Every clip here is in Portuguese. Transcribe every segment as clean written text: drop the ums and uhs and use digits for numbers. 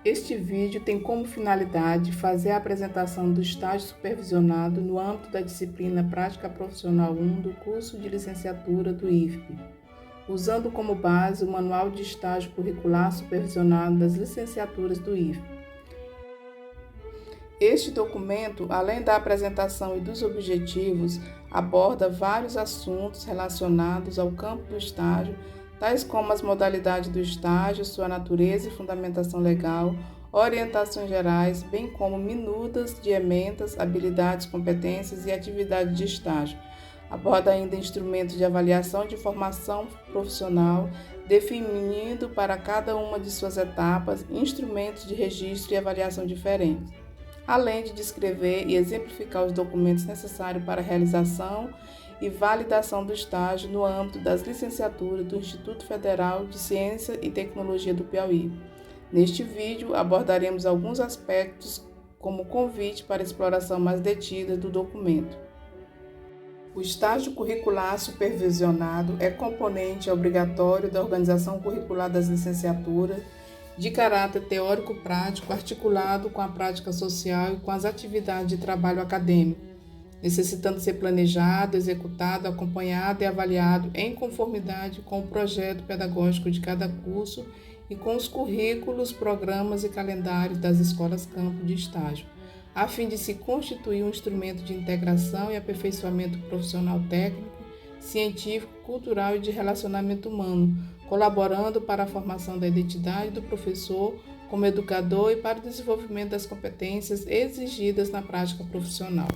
Este vídeo tem como finalidade fazer a apresentação do estágio supervisionado no âmbito da disciplina Prática Profissional 1 do curso de licenciatura do IFP, usando como base o Manual de Estágio Curricular Supervisionado das licenciaturas do IFP. Este documento, além da apresentação e dos objetivos, aborda vários assuntos relacionados ao campo do estágio, tais como as modalidades do estágio, sua natureza e fundamentação legal, orientações gerais, bem como minutas de emendas, habilidades, competências e atividades de estágio. Aborda ainda instrumentos de avaliação de formação profissional, definindo para cada uma de suas etapas instrumentos de registro e avaliação diferentes, além de descrever e exemplificar os documentos necessários para a realização e validação do estágio no âmbito das licenciaturas do Instituto Federal de Ciência e Tecnologia do Piauí. Neste vídeo, abordaremos alguns aspectos como convite para exploração mais detida do documento. O estágio curricular supervisionado é componente obrigatório da organização curricular das licenciaturas, de caráter teórico-prático, articulado com a prática social e com as atividades de trabalho acadêmico, necessitando ser planejado, executado, acompanhado e avaliado em conformidade com o projeto pedagógico de cada curso e com os currículos, programas e calendários das escolas campo de estágio, a fim de se constituir um instrumento de integração e aperfeiçoamento profissional técnico, científico, cultural e de relacionamento humano, colaborando para a formação da identidade do professor como educador e para o desenvolvimento das competências exigidas na prática profissional.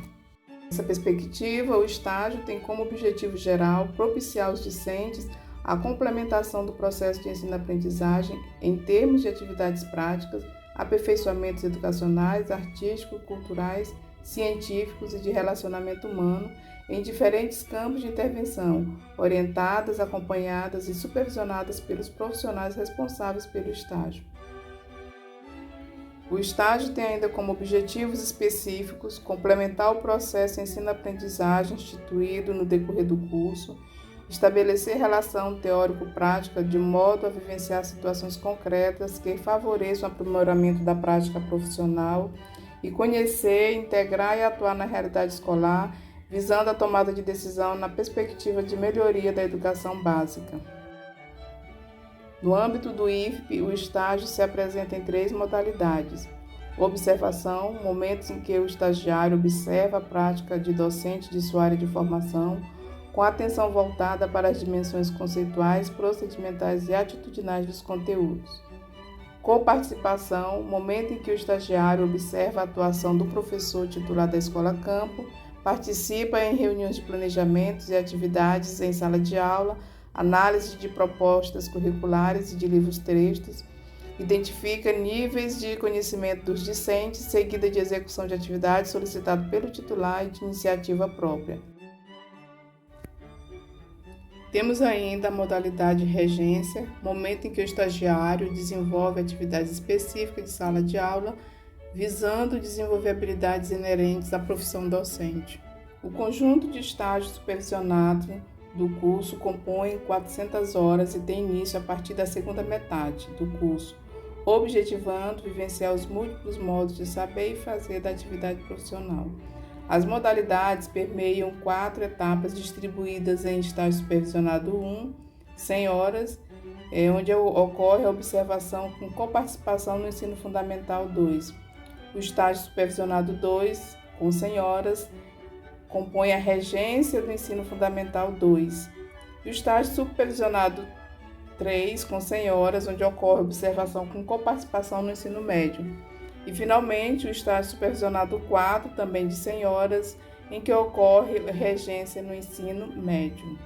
Nessa perspectiva, o estágio tem como objetivo geral propiciar aos discentes a complementação do processo de ensino-aprendizagem em termos de atividades práticas, aperfeiçoamentos educacionais, artísticos, culturais, científicos e de relacionamento humano em diferentes campos de intervenção, orientadas, acompanhadas e supervisionadas pelos profissionais responsáveis pelo estágio. O estágio tem ainda como objetivos específicos complementar o processo de ensino-aprendizagem instituído no decorrer do curso, estabelecer relação teórico-prática de modo a vivenciar situações concretas que favoreçam o aprimoramento da prática profissional e conhecer, integrar e atuar na realidade escolar, visando a tomada de decisão na perspectiva de melhoria da educação básica. No âmbito do IFP, o estágio se apresenta em 3 modalidades: observação, momentos em que o estagiário observa a prática de docente de sua área de formação, com atenção voltada para as dimensões conceituais, procedimentais e atitudinais dos conteúdos. Coparticipação, momento em que o estagiário observa a atuação do professor titular da escola campo, participa em reuniões de planejamentos e atividades em sala de aula, análise de propostas curriculares e de livros-textos, identifica níveis de conhecimento dos discentes, seguida de execução de atividades solicitado pelo titular e de iniciativa própria. Temos ainda a modalidade regência, momento em que o estagiário desenvolve atividades específicas de sala de aula, visando desenvolver habilidades inerentes à profissão docente. O conjunto de estágios supervisionados do curso compõe 400 horas e tem início a partir da segunda metade do curso, objetivando vivenciar os múltiplos modos de saber e fazer da atividade profissional. As modalidades permeiam 4 etapas distribuídas em estágio supervisionado 1, 100 horas, onde ocorre a observação com coparticipação no ensino fundamental 2. O estágio supervisionado 2, com 100 horas, compõe a regência do ensino fundamental 2. E o estágio supervisionado 3, com 100 horas, onde ocorre a observação com coparticipação no ensino médio. E, finalmente, o estágio supervisionado 4, também de 100 horas, em que ocorre a regência no ensino médio.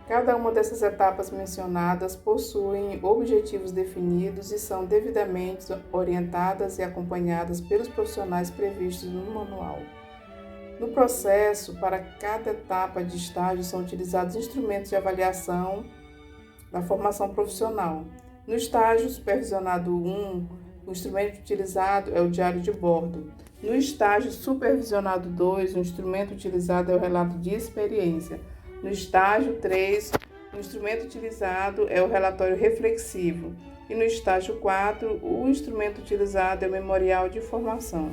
Cada uma dessas etapas mencionadas possuem objetivos definidos e são devidamente orientadas e acompanhadas pelos profissionais previstos no manual. No processo, para cada etapa de estágio, são utilizados instrumentos de avaliação da formação profissional. No estágio supervisionado 1, o instrumento utilizado é o diário de bordo. No estágio supervisionado 2, o instrumento utilizado é o relato de experiência. No estágio 3, O instrumento utilizado é o relatório reflexivo e no estágio 4, o instrumento utilizado é o memorial de formação.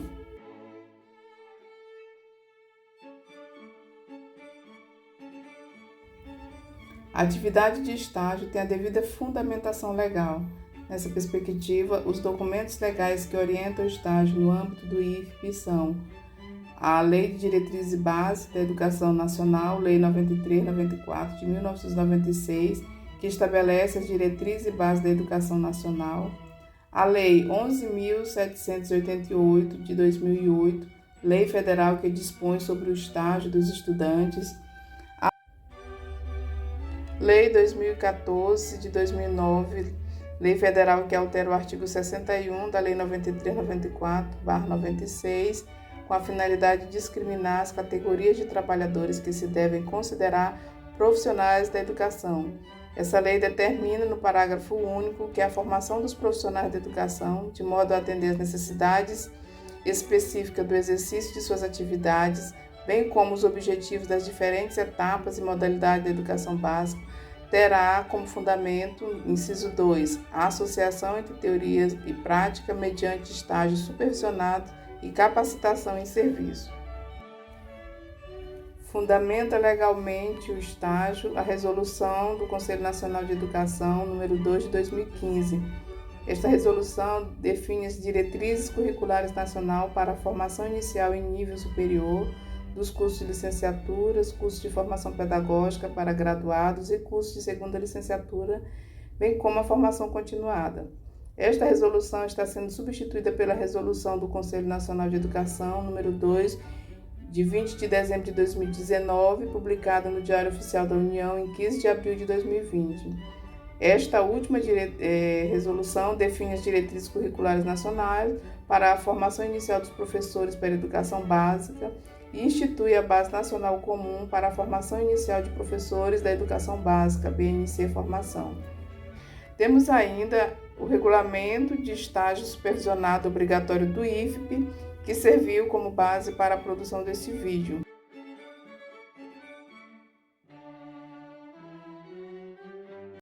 A atividade de estágio tem a devida fundamentação legal. Nessa perspectiva, os documentos legais que orientam o estágio no âmbito do IFP são a Lei de Diretrizes e Bases da Educação Nacional, Lei 93/94 de 1996, que estabelece as diretrizes e bases da educação nacional, a Lei 11.788 de 2008, Lei Federal que dispõe sobre o estágio dos estudantes, a Lei 2014 de 2009, Lei Federal que altera o artigo 61 da Lei 93/94/96, com a finalidade de discriminar as categorias de trabalhadores que se devem considerar profissionais da educação. Essa lei determina no parágrafo único que a formação dos profissionais da educação, de modo a atender às necessidades específicas do exercício de suas atividades, bem como os objetivos das diferentes etapas e modalidades da educação básica, terá como fundamento, inciso 2, a associação entre teoria e prática mediante estágio supervisionado e capacitação em serviço. Fundamenta legalmente o estágio a resolução do Conselho Nacional de Educação número 2 de 2015. Esta resolução define as diretrizes curriculares nacional para a formação inicial em nível superior dos cursos de licenciaturas, cursos de formação pedagógica para graduados e cursos de segunda licenciatura, bem como a formação continuada. Esta resolução está sendo substituída pela Resolução do Conselho Nacional de Educação, número 2, de 20 de dezembro de 2019, publicada no Diário Oficial da União em 15 de abril de 2020. Esta última resolução define as diretrizes curriculares nacionais para a formação inicial dos professores para a educação básica e institui a Base Nacional Comum para a formação inicial de professores da educação básica, BNC Formação. Temos ainda o Regulamento de Estágio Supervisionado Obrigatório do IFP, que serviu como base para a produção desse vídeo.